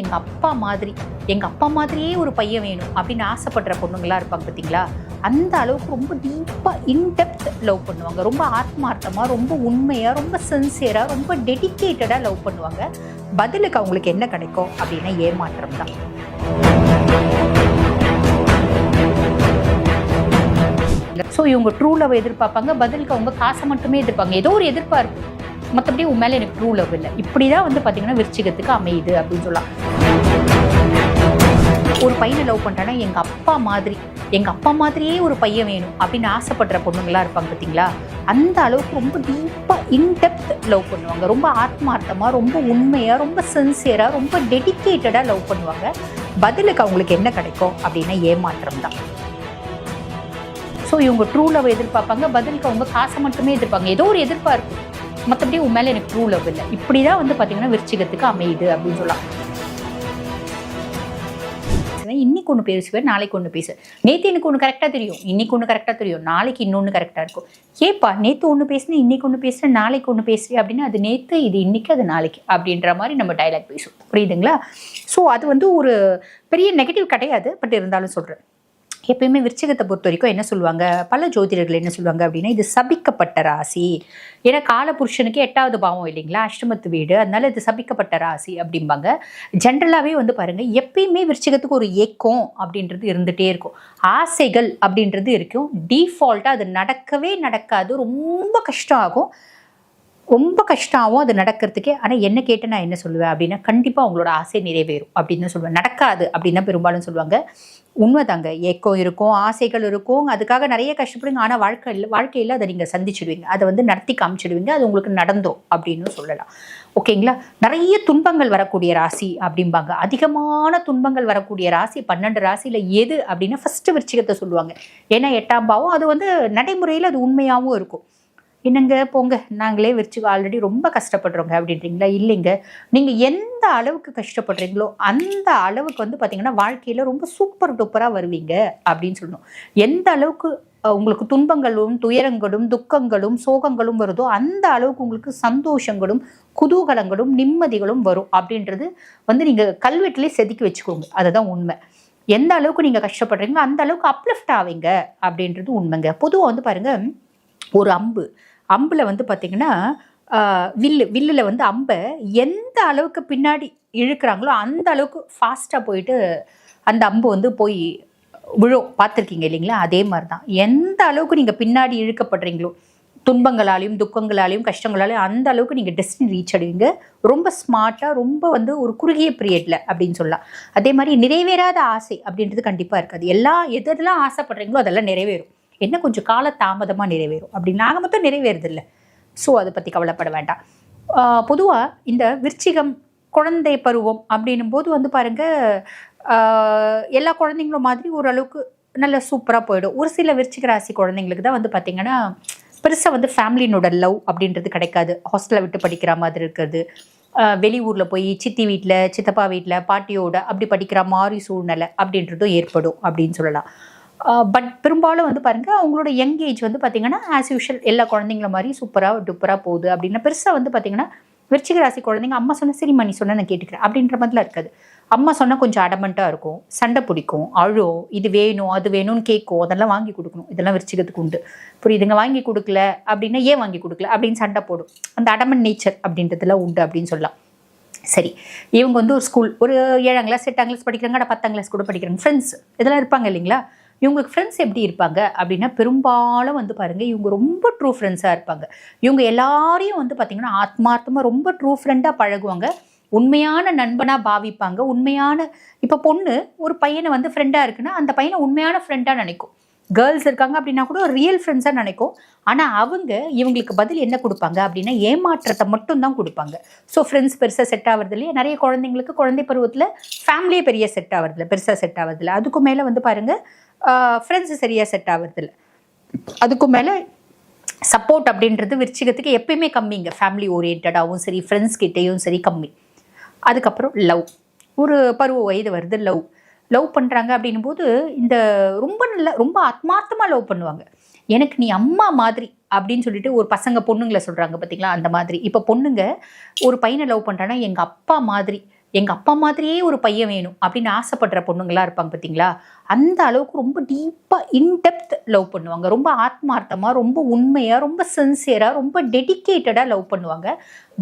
எங்கள் அப்பா மாதிரி, எங்கள் அப்பா மாதிரியே ஒரு பையன் வேணும் அப்படின்னு ஆசைப்படுற பொண்ணுங்களாம் இருப்பாங்க பார்த்தீங்களா? அந்த அளவுக்கு ரொம்ப டீப்பாக இன்டெப்த் லவ் பண்ணுவாங்க. ரொம்ப ஆத்மார்த்தமாக, ரொம்ப உண்மையாக, ரொம்ப சின்சியராக, ரொம்ப டெடிக்கேட்டடாக லவ் பண்ணுவாங்க. பதிலுக்கு அவங்களுக்கு என்ன கிடைக்கும் அப்படின்னா ஏமாற்றம் தான். ஸோ இவங்க ட்ரூ லவ் எதிர்பார்ப்பாங்க, பதிலுக்கு அவங்க காசை மட்டுமே எதிர்ப்பாங்க. ஏதோ ஒரு எதிர்பார்ப்பு, மற்றபடி உன் மேலே எனக்கு ட்ரூ லவ் இல்லை. இப்படி தான் வந்து பார்த்தீங்கன்னா விருச்சிகத்துக்கு அமையுது அப்படின்னு சொல்லலாம். ஒரு பையனை லவ் பண்ணுறேன்னா எங்கள் அப்பா மாதிரியே ஒரு பையன் வேணும் அப்படின்னு ஆசைப்படுற பொண்ணுங்களாம் இருப்பாங்க பார்த்தீங்களா? அந்த அளவுக்கு ரொம்ப டீப்பாக இன்டெப்த் லவ் பண்ணுவாங்க. ரொம்ப ஆத்மார்த்தமாக, ரொம்ப உண்மையாக, ரொம்ப சின்சியராக, ரொம்ப டெடிக்கேட்டடாக லவ் பண்ணுவாங்க. பதிலுக்கு அவங்களுக்கு என்ன கிடைக்கும் அப்படின்னா ஏமாற்றம் தான். ஸோ இவங்க ட்ரூ லவ் எதிர்பார்ப்பாங்க, பதிலுக்கு அவங்க காசை மட்டுமே எதிர்ப்பாங்க. ஏதோ ஒரு எதிர்பார்ப்பு, மற்றபடி உன் மேலே எனக்கு ட்ரூ லவ் இல்லை. இப்படி தான் வந்து பார்த்தீங்கன்னா விருச்சிகத்துக்கு அமையுது அப்படின்னு சொல்லலாம். இன்னைக்கு ஒன்று பேசுவேன், நாளைக்கு ஒன்று பேசுவேன். நேற்று எனக்கு ஒன்று கரெக்டாக தெரியும், இன்னைக்கு ஒன்று கரெக்டாக தெரியும், நாளைக்கு இன்னொன்று கரெக்டாக இருக்கும். ஏப்பா நேற்று ஒன்று பேசுனேன், இன்னைக்கு ஒன்று பேசுகிறேன், நாளைக்கு ஒன்று பேசுகிறேன் அப்படின்னா அது நேற்று, இது இன்னைக்கு, அது நாளைக்கு அப்படின்ற மாதிரி நம்ம டைலாக் பேசுவோம். புரியுதுங்களா? ஸோ அது வந்து ஒரு பெரிய நெகட்டிவ் கிடையாது, பட் இருந்தாலும் சொல்கிறேன். எப்பயுமே விருச்சிகத்தை பொறுத்த வரைக்கும் என்ன சொல்லுவாங்க, பல ஜோதிடர்கள் என்ன சொல்லுவாங்க அப்படின்னா, இது சபிக்கப்பட்ட ராசி. ஏன்னா காலபுருஷனுக்கு 8வது பாவம் இல்லைங்களா, அஷ்டமத்து வீடு, அதனால இது சபிக்கப்பட்ட ராசி அப்படிம்பாங்க. ஜென்ரலாகவே வந்து பாருங்கள், எப்பயுமே விருச்சிகத்துக்கு ஒரு ஏக்கம் அப்படின்றது இருந்துகிட்டே இருக்கும். ஆசைகள் அப்படின்றது இருக்கும். டீஃபால்ட்டாக அது நடக்கவே நடக்காது, ரொம்ப கஷ்டம் ஆகும், அது நடக்கிறதுக்கே. ஆனால் என்ன கேட்டு நான் என்ன சொல்லுவேன் அப்படின்னா, கண்டிப்பாக அவங்களோட ஆசை நிறைவேறும் அப்படின்னு தான் சொல்லுவேன். நடக்காது அப்படின்னா பெரும்பாலும் சொல்லுவாங்க. உண்மைதாங்க, ஏக்கம் இருக்கும், ஆசைகள் இருக்கும், அதுக்காக நிறைய கஷ்டப்படுங்க. ஆனால் வாழ்க்கையில் அதை நீங்கள் சந்திச்சிடுவீங்க, அதை வந்து நடத்தி காமிச்சிடுவீங்க, அது உங்களுக்கு நடந்தோம் அப்படின்னு சொல்லலாம். ஓகேங்களா? நிறைய துன்பங்கள் வரக்கூடிய ராசி அப்படிம்பாங்க. அதிகமான துன்பங்கள் வரக்கூடிய ராசி 12 ராசியில் எது அப்படின்னா ஃபஸ்ட்டு விருச்சிகத்தை சொல்லுவாங்க. ஏன்னா 8ஆம் பாவம், அது வந்து நடைமுறையில் அது உண்மையாகவும் இருக்கும். என்னங்க போங்க, நாங்களே விருச்சிகம் ஆல்ரெடி ரொம்ப கஷ்டப்படுறோங்க அப்படின்றீங்களா? இல்லைங்க, நீங்கள் எந்த அளவுக்கு கஷ்டப்படுறீங்களோ அந்த அளவுக்கு வந்து பார்த்தீங்கன்னா வாழ்க்கையில் ரொம்ப சூப்பர் டூப்பராக வருவீங்க அப்படின்னு சொல்லணும். எந்த அளவுக்கு உங்களுக்கு துன்பங்களும், துயரங்களும், துக்கங்களும், சோகங்களும் வருதோ அந்த அளவுக்கு உங்களுக்கு சந்தோஷங்களும், குதூகலங்களும், நிம்மதிகளும் வரும் அப்படின்றது வந்து நீங்கள் கல்வெட்டிலே செதுக்கி வச்சுக்கோங்க. அதுதான் உண்மை. எந்த அளவுக்கு நீங்கள் கஷ்டப்படுறீங்களோ அந்த அளவுக்கு அப்லிஃப்ட் ஆவீங்க அப்படின்றது உண்மைங்க. பொதுவாக வந்து பாருங்கள், ஒரு அம்பில் வந்து பார்த்திங்கன்னா வில்லில் வந்து அம்பை எந்த அளவுக்கு பின்னாடி இழுக்கிறாங்களோ அந்த அளவுக்கு ஃபாஸ்ட்டாக போயிட்டு அந்த அம்பு வந்து போய் விழும். பார்த்துருக்கீங்க இல்லைங்களா? அதே மாதிரி தான், எந்த அளவுக்கு நீங்கள் பின்னாடி இழுக்கப்படுறீங்களோ துன்பங்களாலையும், துக்கங்களாலையும், கஷ்டங்களாலையும், அந்த அளவுக்கு நீங்கள் டெஸ்டினி ரீச் அடைவீங்க. ரொம்ப ஸ்மார்ட்டாக, ரொம்ப வந்து ஒரு குறுகிய பீரியடில் அப்படின்னு சொல்லலாம். அதே மாதிரி நிறைவேறாத ஆசை அப்படின்றது கண்டிப்பாக இருக்காது. எதெல்லாம் ஆசைப்படுறீங்களோ அதெல்லாம் நிறைவேறும். என்ன கொஞ்சம் கால தாமதமாக நிறைவேறும் அப்படின்னு நாங்கள் மட்டும் நிறைவேறதில்லை. ஸோ அதை பற்றி கவலைப்பட வேண்டாம். பொதுவாக இந்த விருச்சிகம் குழந்தை பருவம் அப்படின்னும் போது வந்து பாருங்கள், எல்லா குழந்தைங்களும் மாதிரி ஓரளவுக்கு நல்ல சூப்பராக போயிடும். ஒரு சில விருச்சிக ராசி குழந்தைங்களுக்கு தான் வந்து பார்த்திங்கன்னா பெருசாக வந்து ஃபேமிலினோட லவ் அப்படின்றது கிடைக்காது. ஹாஸ்டலை விட்டு படிக்கிற மாதிரி இருக்கிறது, வெளியூரில் போய் சித்தி வீட்டில், சித்தப்பா வீட்டில், பாட்டியோட அப்படி படிக்கிற மாதிரி சூழ்நிலை அப்படின்றதும் ஏற்படும் அப்படின்னு சொல்லலாம். பட் பெரும்பாலும் வந்து பாருங்கள், அவங்களோட யங் ஏஜ் வந்து பார்த்திங்கன்னா ஆஸ் யூஷுவல் எல்லா குழந்தைங்கள மாதிரி சூப்பராக டூப்பராக போகுது அப்படின்னா பெருசாக வந்து பார்த்திங்கன்னா விருச்சிக ராசி குழந்தைங்க அம்மா சொன்ன சரிம்மா நீ சொன்ன நான் கேட்டுக்கிறேன் அப்படின்ற மாதிரிலாம் இருக்காது. அம்மா சொன்னால் கொஞ்சம் அடமெண்ட்டாக இருக்கும், சண்டை பிடிக்கும், அழும், இது வேணும் அது வேணும்னு கேட்கும், அதெல்லாம் வாங்கி கொடுக்கணும். இதெல்லாம் விருச்சிகத்துக்கு உண்டு. புரியுதுங்க? வாங்கி கொடுக்கல அப்படின்னா ஏன் வாங்கி கொடுக்கல அப்படின்னு சண்டை போடும். அந்த அடமெண்ட் நேச்சர் அப்படின்றதுலாம் உண்டு அப்படின்னு சொல்லலாம். சரி, இவங்க வந்து ஒரு ஸ்கூல், ஒரு 7ஆம் கிளாஸ் 8ஆம் கிளாஸ் படிக்கிறாங்க, 10ஆம் கிளாஸ் கூட படிக்கிறாங்க, ஃப்ரெண்ட்ஸ் இதெல்லாம் இருப்பாங்க இல்லைங்களா? இவங்களுக்கு ஃப்ரெண்ட்ஸ் எப்படி இருப்பாங்க அப்படின்னா பெரும்பாலும் வந்து பாருங்கள், இவங்க ரொம்ப ட்ரூ ஃப்ரெண்ட்ஸாக இருப்பாங்க. இவங்க எல்லாரையும் வந்து பார்த்திங்கன்னா ஆத்மார்த்தமாக ரொம்ப ட்ரூ ஃப்ரெண்டாக பழகுவாங்க, உண்மையான நண்பனாக பாவிப்பாங்க. இப்போ பொண்ணு ஒரு பையனை வந்து ஃப்ரெண்டாக இருக்குன்னா அந்த பையனை உண்மையான ஃப்ரெண்டாக நினைக்கும். கேர்ள்ஸ் இருக்காங்க அப்படின்னா கூட ஒரு ரியல் ஃப்ரெண்ட்ஸாக நினைக்கும். ஆனால் இவங்களுக்கு பதில் என்ன கொடுப்பாங்க அப்படின்னா ஏமாற்றத்தை மட்டும்தான் கொடுப்பாங்க. ஸோ ஃப்ரெண்ட்ஸ் பெருசாக செட் ஆகிறது இல்லையா? நிறைய குழந்தைங்களுக்கு குழந்தை பருவத்தில் ஃபேமிலியே பெரிய செட் ஆகிறதில்ல, பெருசாக செட் ஆகிறதில்ல. அதுக்கும் மேலே வந்து பாருங்கள், ஃப்ரெண்ட்ஸு சரியாக செட் ஆகிறதில்ல. அதுக்கும் மேலே சப்போர்ட் அப்படின்றது விருச்சிகத்துக்கு எப்பயுமே கம்மிங்க. ஃபேமிலி ஓரியன்டாகவும் சரி, ஃப்ரெண்ட்ஸ் கிட்டேயும் சரி கம்மி. அதுக்கப்புறம் லவ், ஒரு பருவ வயது வருது, லவ் பண்ணுறாங்க அப்படின்னும் போது இந்த ரொம்ப ஆத்மார்த்தமாக லவ் பண்ணுவாங்க. எனக்கு நீ அம்மா மாதிரி அப்படின்னு சொல்லிட்டு ஒரு பசங்க பொண்ணுங்களை சொல்கிறாங்க பார்த்தீங்களா? அந்த மாதிரி இப்போ பொண்ணுங்க ஒரு பையனை லவ் பண்ணுறாங்கன்னா எங்கள் அப்பா மாதிரி, எங்கள் அப்பா மாதிரியே ஒரு பையன் வேணும் அப்படின்னு ஆசைப்படுற பொண்ணுங்களாக இருப்பாங்க பார்த்தீங்களா, அந்த அளவுக்கு ரொம்ப டீப்பாக இன்டெப்த் லவ் பண்ணுவாங்க. ரொம்ப ஆத்மார்த்தமாக, ரொம்ப உண்மையாக, ரொம்ப சின்சியராக, ரொம்ப டெடிக்கேட்டடாக லவ் பண்ணுவாங்க.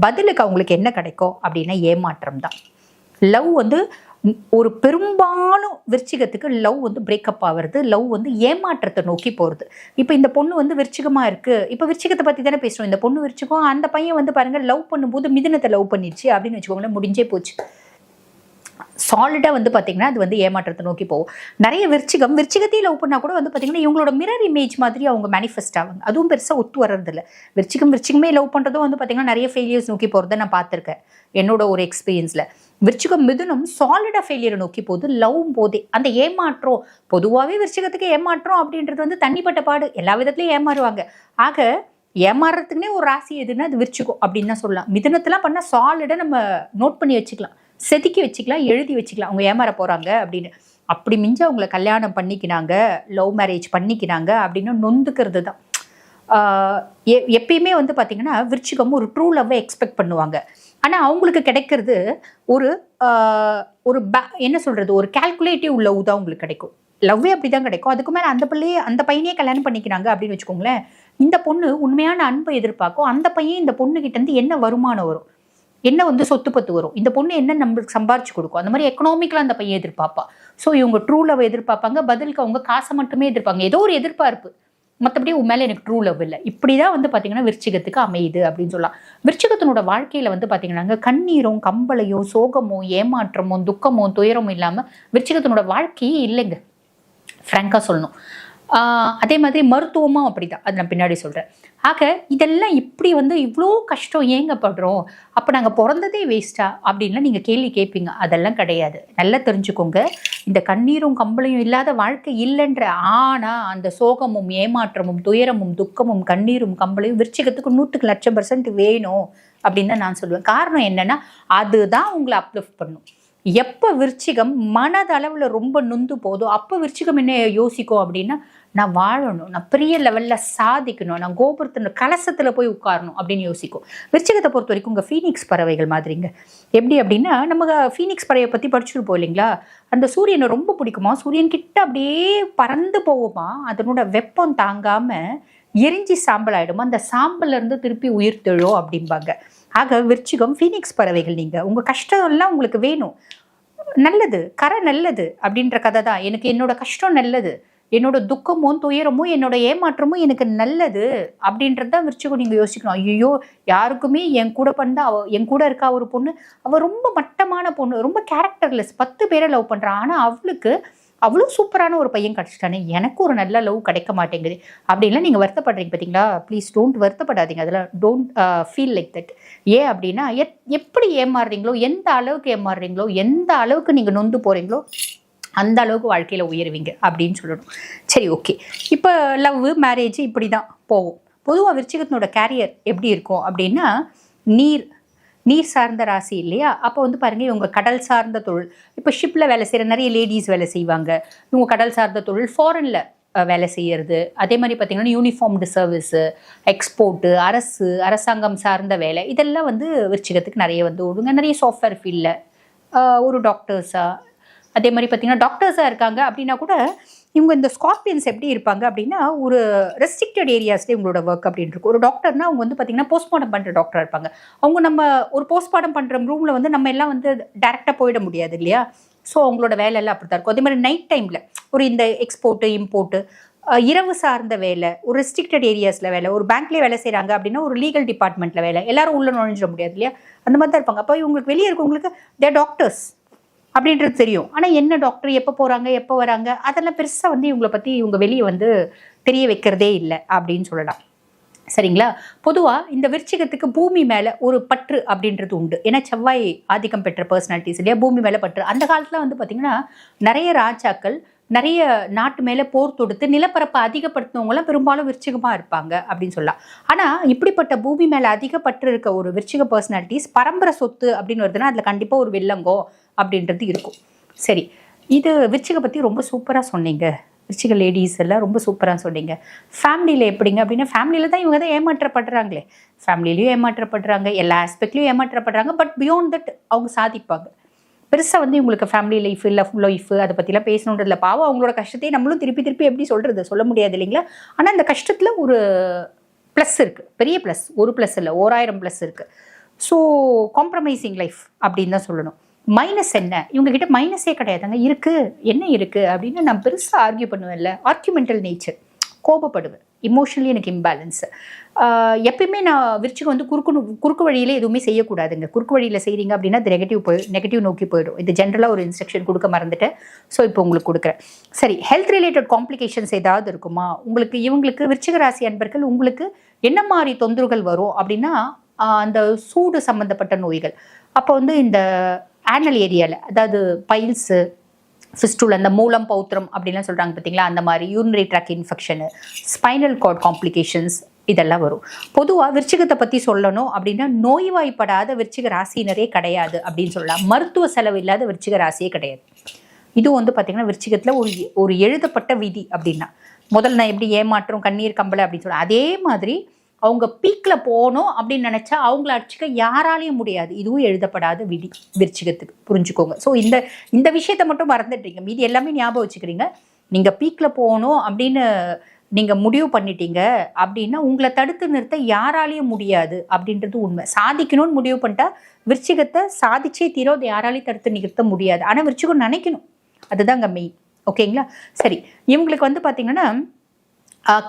பதிலுக்கு அவங்களுக்கு என்ன கிடைக்கும் அப்படின்னா ஏமாற்றம் தான். லவ் வந்து ஒரு பெரும்பாலும் விருச்சிகத்துக்கு லவ் வந்து பிரேக்கப் ஆகிறது, லவ் வந்து ஏமாற்றத்தை நோக்கி போகிறது. இப்போ இந்த பொண்ணு வந்து விருச்சிகமாக இருக்குது, இப்போ விருச்சிகத்தை பற்றி தானே பேசுகிறோம். இந்த பொண்ணு விருச்சிகம், அந்த பையன் வந்து பாருங்கள் லவ் பண்ணும்போது மிதுனத்தை லவ் பண்ணிடுச்சு அப்படின்னு வச்சுக்கோங்களேன், முடிஞ்சே போச்சு. சாலிடாக வந்து பார்த்தீங்கன்னா அது வந்து ஏமாற்றத்தை நோக்கி போகும். நிறைய விருச்சிகத்தையும் லவ் பண்ணால் கூட வந்து பார்த்தீங்கன்னா இவங்களோட மிரர் இமேஜ் மாதிரி அவங்க மேனிஃபெஸ்ட் ஆவாங்க. அதுவும் பெருசாக ஒத்து வர்றதில்ல. விருச்சிகமே லவ் பண்ணுறதும் வந்து பார்த்தீங்கன்னா நிறைய ஃபெயிலியர்ஸ் நோக்கி போகிறத நான் பார்த்துருக்கேன் என்னோட ஒரு எக்ஸ்பீரியன்ஸில். விருச்சிகம் மிதுனம் சாலிடாக ஃபெயிலியரை நோக்கி போகுது லவ் போதே. அந்த ஏமாற்றம் பொதுவாகவே விருச்சிகத்துக்கு ஏமாற்றம் அப்படின்றது வந்து தனிப்பட்ட பாடு, எல்லா விதத்துலையும் ஏமாறுவாங்க. ஆக ஏமாறுறதுக்குன்னே ஒரு ராசி எதுன்னா அது விருச்சிகம் அப்படின்னு தான் சொல்லலாம். மிதுனத்தெல்லாம் பண்ணால் சாலிடாக நம்ம நோட் பண்ணி வச்சுக்கலாம், செதுக்கி வச்சுக்கலாம், எழுதி வச்சுக்கலாம் அவங்க ஏமாற போகிறாங்க அப்படின்னு. அப்படி மிஞ்ச அவங்கள கல்யாணம் பண்ணிக்கினாங்க, லவ் மேரேஜ் பண்ணிக்கினாங்க அப்படின்னு நொந்துக்கிறது தான். எப்பயுமே வந்து பார்த்தீங்கன்னா விருச்சிகம் ஒரு ட்ரூ லவ்வை எக்ஸ்பெக்ட் பண்ணுவாங்க. ஆனால் அவங்களுக்கு கிடைக்கிறது ஒரு ஒரு என்ன சொல்கிறது, ஒரு கால்குலேட்டிவ் லவ் தான் உங்களுக்கு கிடைக்கும். லவ்வே அப்படி தான் கிடைக்கும். அதுக்கு மேலே அந்த பையனையே கல்யாணம் பண்ணிக்கிறாங்க அப்படின்னு வச்சுக்கோங்களேன். இந்த பொண்ணு உண்மையான அன்பை எதிர்பார்க்கும். அந்த பையன் இந்த பொண்ணுகிட்டேருந்து என்ன வருமானம் வரும், என்ன வந்து சொத்து பத்து வரும், இந்த பொண்ணு என்ன நம்மளுக்கு சம்பாரிச்சு கொடுக்கும், அந்த மாதிரி எக்கனாமிக்கலாக அந்த பையன் எதிர்பார்ப்பா. ஸோ இவங்க ட்ரூ லவ் எதிர்பார்ப்பாங்க, பதிலுக்கு அவங்க காசை மட்டுமே எதிர்ப்பாங்க, ஏதோ ஒரு எதிர்பார்ப்பு, மற்றபடி உன் மேலே எனக்கு ட்ரூ லவ் இல்லை. இப்படி தான் வந்து பார்த்தீங்கன்னா விருச்சிகத்துக்கு அமையுது அப்படின்னு சொல்லலாம். விருச்சிகத்தினோட வாழ்க்கையில் வந்து பார்த்தீங்கன்னா கண்ணீரும் கம்பளையும் சோகமும் ஏமாற்றமும் துக்கமும் துயரமும் இல்லாமல் விருச்சிகத்தினோட வாழ்க்கையே இல்லைங்க, ஃப்ராங்காக சொல்லணும். அதே மாதிரி மருத்துவமும் அப்படிதான், அது நான் பின்னாடி சொல்கிறேன். ஆக இதெல்லாம் இப்படி வந்து இவ்வளோ கஷ்டம் ஏங்க படுறோம், அப்போ நாங்கள் பிறந்ததே வேஸ்ட்டா அப்படின்லாம் நீங்கள் கேள்வி கேட்பீங்க. அதெல்லாம் கிடையாது. நல்லா தெரிஞ்சுக்கோங்க, இந்த கண்ணீரும் கம்பளையும் இல்லாத வாழ்க்கை இல்லைன்ற. ஆனால் அந்த சோகமும் ஏமாற்றமும் துயரமும் துக்கமும் கண்ணீரும் கம்பளையும் விருச்சிகத்துக்கு 100% வேணும் அப்படின்னு தான் நான் சொல்லுவேன். காரணம் என்னென்னா அதுதான் உங்களை அப்லிஃப்ட் பண்ணும். எப்போ விருச்சிகம் மனதளவில் ரொம்ப நொந்து போதோ அப்போ விருச்சிகம் என்ன யோசிக்கும் அப்படின்னா, நான் வாழணும், நான் பெரிய லெவலில் சாதிக்கணும், நான் கோபுரத்தில் கலசத்தில் போய் உட்காரணும் அப்படின்னு யோசிக்கும். விருச்சிகத்தை பொறுத்த வரைக்கும் உங்கள் ஃபீனிக்ஸ் பறவைகள் மாதிரிங்க. எப்படி அப்படின்னா, நம்ம ஃபீனிக்ஸ் பறவையை பற்றி படிச்சுருப்போம் இல்லைங்களா, அந்த சூரியனை ரொம்ப பிடிக்குமா, சூரியன் கிட்ட அப்படியே பறந்து போகுமா, அதனோட வெப்பம் தாங்காமல் எரிஞ்சி சாம்பல் ஆகிடுமா, அந்த சாம்பல்லேருந்து திருப்பி உயிர் தெழும் அப்படிம்பாங்க. ஆக விருச்சிகம் ஃபீனிக்ஸ் பறவைகள். நீங்கள் உங்கள் கஷ்டம் எல்லாம் உங்களுக்கு வேணும், நல்லது கரை நல்லது அப்படின்ற கதை தான். எனக்கு என்னோட கஷ்டம் நல்லது, என்னோட துக்கமும் துயரமும் என்னோட ஏமாற்றமும் எனக்கு நல்லது அப்படின்றது தான் விருச்சிகம் நீங்கள் யோசிக்கணும். ஐயோ யாருக்குமே என் கூட பண்ணா என் கூட இருக்கா ஒரு பொண்ணு, அவள் ரொம்ப மட்டமான பொண்ணு, ரொம்ப கேரக்டர்லெஸ், 10 பேரை லவ் பண்ணுறான், ஆனால் அவளுக்கு அவ்வளோ சூப்பரான ஒரு பையன் கிடச்சிட்டானே, எனக்கு ஒரு நல்ல லவ் கிடைக்க மாட்டேங்குது அப்படின்லாம் நீங்கள் வருத்தப்படுறீங்க பார்த்தீங்களா. ப்ளீஸ் டோன்ட் வருத்தப்படாதீங்க, அதெல்லாம் டோன்ட் ஃபீல் லைக் தட். ஏன் அப்படின்னா எப்படி ஏமாறுறீங்களோ, எந்த அளவுக்கு ஏமாறுறீங்களோ, எந்த அளவுக்கு நீங்கள் நொந்து போகிறீங்களோ அந்த அளவுக்கு வாழ்க்கையில் உயருவீங்க அப்படின்னு சொல்லணும். சரி, ஓகே. இப்போ லவ் மேரேஜ் இப்படி தான் போகும். பொதுவாக விருச்சிகத்தினோட கேரியர் எப்படி இருக்கும் அப்படின்னா, நீர் சார்ந்த ராசி இல்லையா. அப்போ வந்து பாருங்கள், இவங்க கடல் சார்ந்த தொழில், இப்போ ஷிப்பில் வேலை செய்கிற நிறைய லேடிஸ் வேலை செய்வாங்க. இவங்க கடல் சார்ந்த தொழில், ஃபாரினில் வேலை செய்கிறது. அதே மாதிரி பார்த்திங்கன்னா யூனிஃபார்ம்டு சர்வீஸு, எக்ஸ்போர்ட்டு, அரசாங்கம் சார்ந்த வேலை, இதெல்லாம் வந்து விருச்சிகத்துக்கு நிறைய வந்து ஓடுங்க. நிறைய சாஃப்ட்வேர் ஃபீல்டில் ஒரு டாக்டர்ஸாக, அதே மாதிரி பார்த்திங்கன்னா டாக்டர்ஸாக இருக்காங்க அப்படின்னா கூட இவங்க இந்த ஸ்கார்பியன்ஸ் எப்படி இருப்பாங்க அப்படின்னா, ஒரு ரெஸ்ட்ரிக்டட் ஏரியாஸ்லேயே இவங்களோட ஒர்க் அப்படின்னு இருக்கும். ஒரு டாக்டர்னா அவங்க வந்து பார்த்திங்கன்னா போஸ்ட்மார்ட்டம் பண்ணுற டாக்டராக இருப்பாங்க. அவங்க நம்ம ஒரு போஸ்ட்மார்ட்டம் பண்ணுற ரூமில் வந்து நம்ம எல்லாம் வந்து டேரெக்டாக போயிட முடியாது இல்லையா. ஸோ அவங்களோட வேலையெல்லாம் அப்படி தான் இருக்கும். அதே மாதிரி நைட் டைமில் ஒரு இந்த எக்ஸ்போர்ட்டு இம்போர்ட்டு இரவு சார்ந்த வேலை, ஒரு ரெஸ்ட்ரிக்டட் ஏரியாஸில் வேலை, ஒரு பேங்க்லேயே வேலை செய்கிறாங்க அப்படின்னா ஒரு லீகல் டிபார்ட்மெண்ட்டில் வேலை, எல்லாரும் உள்ளே நுழைஞ்சிட முடியாது இல்லையா, அந்த மாதிரி தான் இருப்பாங்க. அப்போ இவங்களுக்கு வெளியே இருக்கவங்களுக்கு தேர் டாக்டர்ஸ் அப்படின்றது தெரியும். ஆனால் என்ன டாக்டர், எப்போ போகிறாங்க எப்போ வராங்க, அதெல்லாம் பெருசாக வந்து இவங்களை பற்றி இவங்க வெளியே வந்து தெரிய வைக்கிறதே இல்லை அப்படின்னு சொல்லலாம். சரிங்களா. பொதுவாக இந்த விருச்சிகத்துக்கு பூமி மேலே ஒரு பற்று அப்படின்றது உண்டு. ஏன்னா செவ்வாய் ஆதிக்கம் பெற்ற பர்சனாலிட்டிஸ் இல்லையா, பூமி மேலே பற்று. அந்த காலத்தில் வந்து பார்த்திங்கன்னா நிறைய ராஜாக்கள் நிறைய நாட்டு மேலே போர் தொடுத்து நிலப்பரப்பை அதிகப்படுத்தினவங்களாம் பெரும்பாலும் விருச்சிகமாக இருப்பாங்க அப்படின்னு சொல்லலாம். ஆனால் இப்படிப்பட்ட பூமி மேலே அதிகப்பற்று இருக்க ஒரு விருச்சிக பர்சனாலிட்டிஸ் பரம்பரை சொத்து அப்படின்னு வருதுன்னா அதில் கண்டிப்பாக ஒரு வில்லங்கோ அப்படின்றது இருக்கும். சரி, இது விருச்சிக பற்றி ரொம்ப சூப்பராக சொன்னீங்க. விருச்சிக லேடிஸ் எல்லாம் ரொம்ப சூப்பராக சொன்னீங்க. ஃபேமிலியில் எப்படிங்க அப்படின்னா, ஃபேமிலியில் தான் இவங்க தான் ஏமாற்றப்படுறாங்களே, ஃபேமிலிலையும் ஏமாற்றப்படுறாங்க, எல்லா ஆஸ்பெக்ட்லையும் ஏமாற்றப்படுறாங்க. பட் பியாண்ட் தட் அவங்க சாதிப்பாங்க. பெருசாக வந்து உங்களுக்கு ஃபேமிலி லைஃப் லவ் லைஃப் அதை பற்றிலாம் பேசணுன்றதுல பாவம் அவங்களோட கஷ்டத்தையும் நம்மளும் திருப்பி எப்படி சொல்கிறது, சொல்ல முடியாது இல்லைங்களா. ஆனால் அந்த கஷ்டத்தில் ஒரு ப்ளஸ் இருக்குது, பெரிய ப்ளஸ், ஒரு ப்ளஸ் இல்லை 1000 ப்ளஸ் இருக்குது. ஸோ காம்ப்ரமைசிங் லைஃப் அப்படின்னு தான் சொல்லணும். மைனஸ் என்ன, இவங்ககிட்ட மைனஸே கிடையாதுங்க. இருக்குது என்ன இருக்குது அப்படின்னு நான் பெருசாக ஆர்கியூ பண்ணுவேன்ல, ஆர்கியூமெண்டல் நேச்சர், கோபப்படுவேன், இமோஷனலி எனக்கு இம்பேலன்ஸ். எப்பயுமே நான் விருச்சிகம் வந்து குறுக்கு வழியில் எதுவுமே செய்யக்கூடாதுங்க. குறுக்கு வழியில் செய்கிறீங்க அப்படின்னா அது நெகட்டிவ் நோக்கி போயிடும். இது ஜென்ரலாக ஒரு இன்ஸ்ட்ரக்ஷன் கொடுக்க மறந்துட்டேன். ஸோ இப்போ உங்களுக்கு கொடுக்குறேன். சரி, ஹெல்த் ரிலேட்டட் காம்ப்ளிகேஷன்ஸ் ஏதாவது இருக்குமா உங்களுக்கு? இவங்களுக்கு விருச்சிக ராசி அன்பர்கள் உங்களுக்கு என்ன மாதிரி தொந்தரவுகள் வரும் அப்படின்னா, அந்த சூடு சம்மந்தப்பட்ட நோய்கள். அப்போ வந்து இந்த ஆனல் ஏரியாவில், அதாவது பைல்ஸு, ஃபிஸ்டூல், அந்த மூலம் பௌத்திரம் அப்படின்லாம் சொல்கிறாங்க பார்த்தீங்களா, அந்த மாதிரி urinary tract infection, spinal card complications இதெல்லாம் வரும். பொதுவாக விருச்சிகத்தை பற்றி சொல்லணும் அப்படின்னா, நோய்வாய்ப்படாத விருச்சிக ராசினரே கிடையாது அப்படின்னு சொல்லலாம். மருத்துவ செலவு இல்லாத விருச்சிக ராசியே கிடையாது. இதுவும் வந்து பார்த்திங்கன்னா விருச்சிகத்தில் ஒரு எழுதப்பட்ட விதி. அப்படின்னா முதல்ல நான் எப்படி ஏமாற்றம் கண்ணீர் கம்பளை அப்படின்னு சொல்ல, அதே மாதிரி அவங்க பீக்கில் போகணும் அப்படின்னு நினச்சா அவங்கள அடிச்சுக்க யாராலையும் முடியாது. இதுவும் எழுதப்படாத விதி விருச்சிகத்துக்கு, புரிஞ்சுக்கோங்க. ஸோ இந்த விஷயத்தை மட்டும் மறந்துட்டீங்க, மீதி எல்லாமே ஞாபகம் வச்சுக்கிறீங்க. நீங்கள் பீக்கில் போகணும் அப்படின்னு நீங்கள் முடிவு பண்ணிட்டீங்க அப்படின்னா உங்களை தடுத்து நிறுத்த யாராலையும் முடியாது அப்படின்றது உண்மை. சாதிக்கணும்னு முடிவு பண்ணிட்டா விருச்சிகத்தை சாதிச்சே தீரும், அதை யாராலையும் தடுத்து நிறுத்த முடியாது. ஆனால் விருச்சிகம் நினைக்கணும், அதுதாங்க மெயின். ஓகேங்களா. சரி, இவங்களுக்கு வந்து பார்த்தீங்கன்னா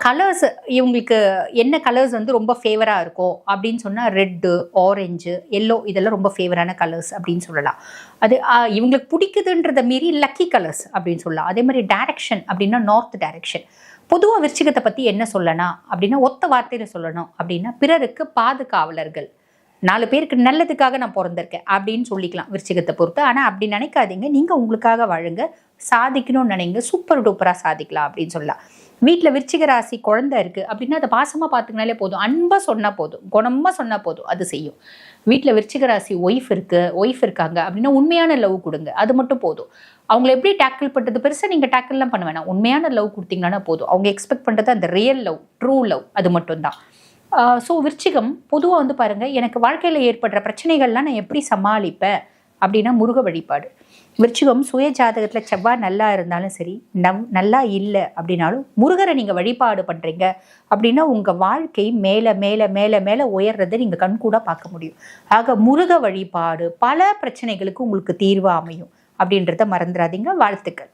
கலர்ஸ், இவங்களுக்கு என்ன கலர்ஸ் வந்து ரொம்ப ஃபேவராக இருக்கும் அப்படின்னு சொன்னால் ரெட்டு, ஆரஞ்சு, எல்லோ இதெல்லாம் ரொம்ப ஃபேவரான கலர்ஸ் அப்படின்னு சொல்லலாம். அது இவங்களுக்கு பிடிக்குதுன்றதை மீறி லக்கி கலர்ஸ் அப்படின்னு சொல்லலாம். அதே மாதிரி டைரக்ஷன் அப்படின்னா நார்த் டைரக்ஷன். பொதுவாக விருச்சிகத்தை பற்றி என்ன சொல்லணும் அப்படின்னா, ஒத்த வார்த்தையில் சொல்லணும் அப்படின்னா, பிறருக்கு பாதுகாவலர்கள், 4 பேருக்கு நல்லதுக்காக நான் பிறந்திருக்கேன் அப்படின்னு சொல்லிக்கலாம் விருச்சிகத்தை பொறுத்து. ஆனால் அப்படி நினைக்காதீங்க, நீங்கள் உங்களுக்காக வாழுங்க, சாதிக்கணும்னு நினைங்க, சூப்பர் டூப்பராக சாதிக்கலாம் அப்படின்னு சொல்லலாம். வீட்டில் விருச்சிக ராசி குழந்தை இருக்குது அப்படின்னா அதை பாசமாக பார்த்துக்கினாலே போதும், அன்பாக சொன்னால் போதும், குணமாக சொன்னால் போதும், அது செய்யும். வீட்டில் விருச்சிக ராசி ஒய்ஃப் இருக்காங்க அப்படின்னா உண்மையான லவ் கொடுங்க, அது மட்டும் போதும். அவங்கள எப்படி டேக்கிள் பண்ணுறது பெருசாக நீங்கள் டேக்கிள்லாம் பண்ண வேணாம், உண்மையான லவ் கொடுத்தீங்கன்னா போதும். அவங்க எக்ஸ்பெக்ட் பண்ணுறது அந்த ரியல் லவ், ட்ரூ லவ், அது மட்டும்தான். ஸோ விருச்சிகம் பொதுவாக வந்து பாருங்கள், எனக்கு வாழ்க்கையில் ஏற்படுற பிரச்சனைகள்லாம் நான் எப்படி சமாளிப்பேன் அப்படின்னா முருக வழிபாடு. விருச்சிகம் சுய ஜாதகத்தில் செவ்வாய் நல்லா இருந்தாலும் சரி, நல்லா இல்லை அப்படின்னாலும் முருகரை நீங்கள் வழிபாடு பண்ணுறீங்க அப்படின்னா உங்கள் வாழ்க்கை மேலே மேலே மேலே மேலே உயர்றதை நீங்கள் கண்கூட பார்க்க முடியும். ஆக முருக வழிபாடு பல பிரச்சனைகளுக்கு உங்களுக்கு தீர்வு அமையும் அப்படின்றத மறந்துடாதீங்க. வாழ்த்துக்கள்.